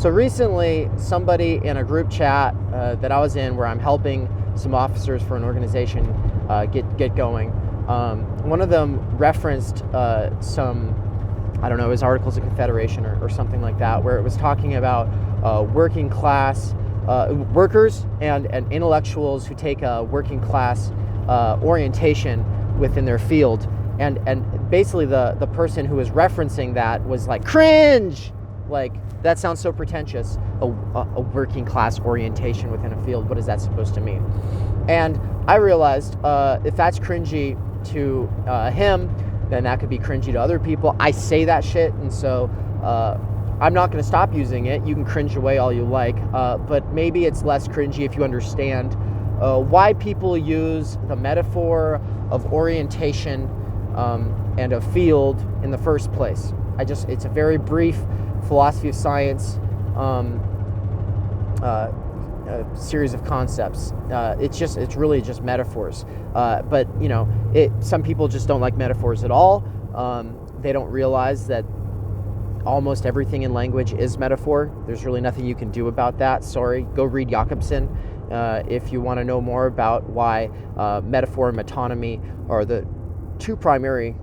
So recently, somebody in a group chat that I was in, where I'm helping some officers for an organization get going, one of them referenced some, I don't know, it was Articles of Confederation or something like that, where it was talking about working class workers and intellectuals who take a working class orientation within their field, and basically the person who was referencing that was like, cringe, like, that sounds so pretentious, a working class orientation within a field, what is that supposed to mean? And I realized if that's cringy to him, then that could be cringy to other people. I say that shit, and so I'm not going to stop using it. You can cringe away all you like, but maybe it's less cringy if you understand why people use the metaphor of orientation and a field in the first place. It's a very brief philosophy of science series of concepts. It's really just metaphors. But some people just don't like metaphors at all. They don't realize that almost everything in language is metaphor. There's really nothing you can do about that. Sorry, go read Jakobson if you want to know more about why metaphor and metonymy are the two primary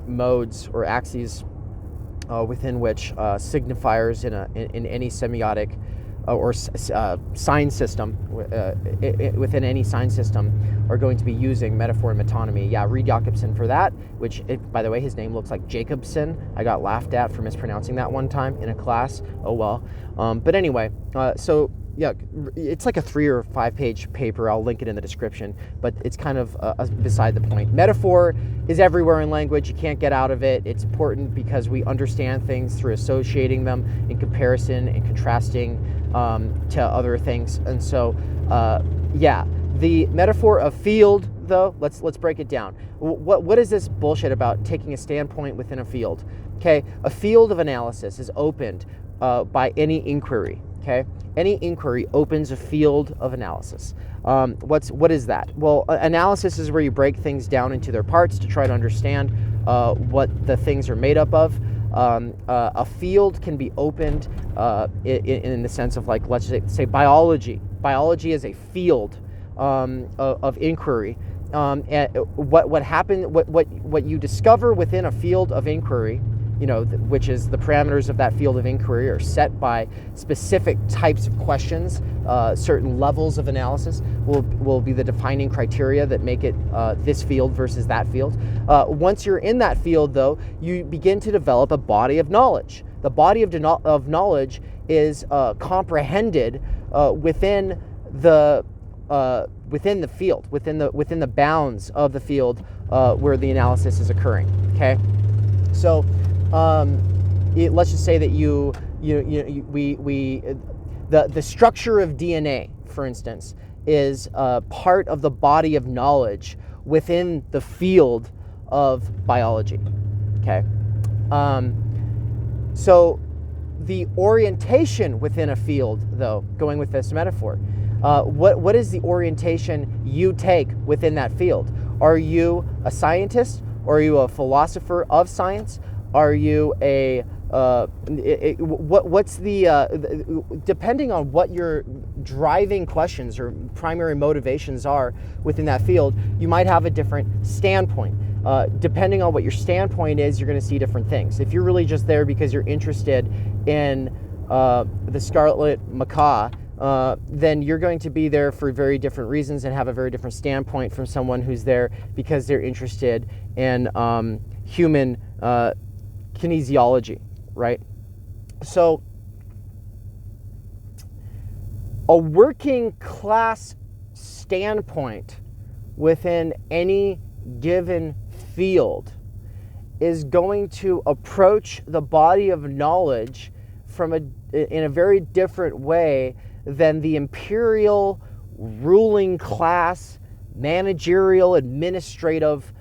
modes or axes within which signifiers in any semiotic or sign system within any sign system are going to be using metaphor and metonymy. Yeah, read Jakobson for that, which, by the way, his name looks like Jacobson. I got laughed at for mispronouncing that one time in a class. Oh well. But anyway, so yeah, it's like a 3 or 5 page paper. I'll link it in the description, but it's kind of beside the point. Metaphor is everywhere in language. You can't get out of it. It's important because we understand things through associating them in comparison and contrasting to other things. And so, yeah, the metaphor of field, though, let's break it down. What is this bullshit about taking a standpoint within a field? Okay, a field of analysis is opened by any inquiry. Okay, any inquiry opens a field of analysis. What is that? Well, analysis is where you break things down into their parts to try to understand what the things are made up of. A field can be opened in the sense of, like, let's say biology. Biology is a field of inquiry. And what you discover within a field of inquiry, which is the parameters of that field of inquiry are set by specific types of questions. Certain levels of analysis will be the defining criteria that make it this field versus that field. Once you're in that field, though, you begin to develop a body of knowledge. The body of knowledge is comprehended within the field, within the bounds of the field where the analysis is occurring. Okay, so let's just say that the structure of DNA, for instance, is part of the body of knowledge within the field of biology. Okay, so the orientation within a field, though, going with this metaphor, what is the orientation you take within that field? Are you a scientist? Or are you a philosopher of science? Are you what's the depending on what your driving questions or primary motivations are within that field, you might have a different standpoint. Depending on what your standpoint is, you're going to see different things. If you're really just there because you're interested in the scarlet macaw, then you're going to be there for very different reasons and have a very different standpoint from someone who's there because they're interested in human kinesiology, right? So a working class standpoint within any given field is going to approach the body of knowledge in a very different way than the imperial ruling class, managerial, administrative,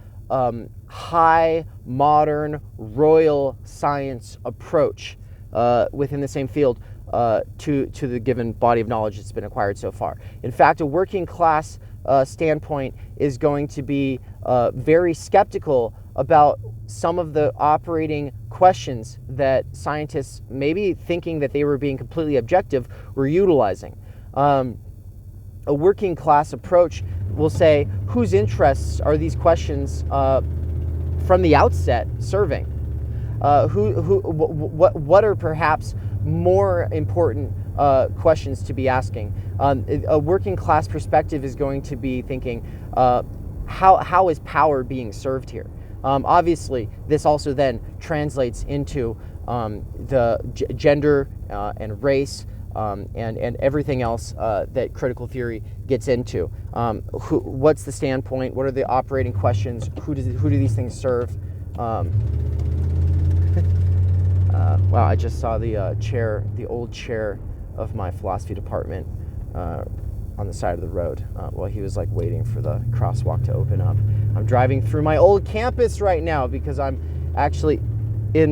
high, modern, royal science approach within the same field to the given body of knowledge that's been acquired so far. In fact, a working class standpoint is going to be very skeptical about some of the operating questions that scientists, maybe thinking that they were being completely objective, were utilizing. A working class approach will say, whose interests are these questions from the outset serving? What are perhaps more important questions to be asking? A working class perspective is going to be thinking, how is power being served here? Obviously, this also then translates into the gender and race and everything else that critical theory gets into. What's the standpoint? What are the operating questions? Who do these things serve? Wow, I just saw the old chair of my philosophy department on the side of the road while he was like waiting for the crosswalk to open up. I'm driving through my old campus right now because I'm actually in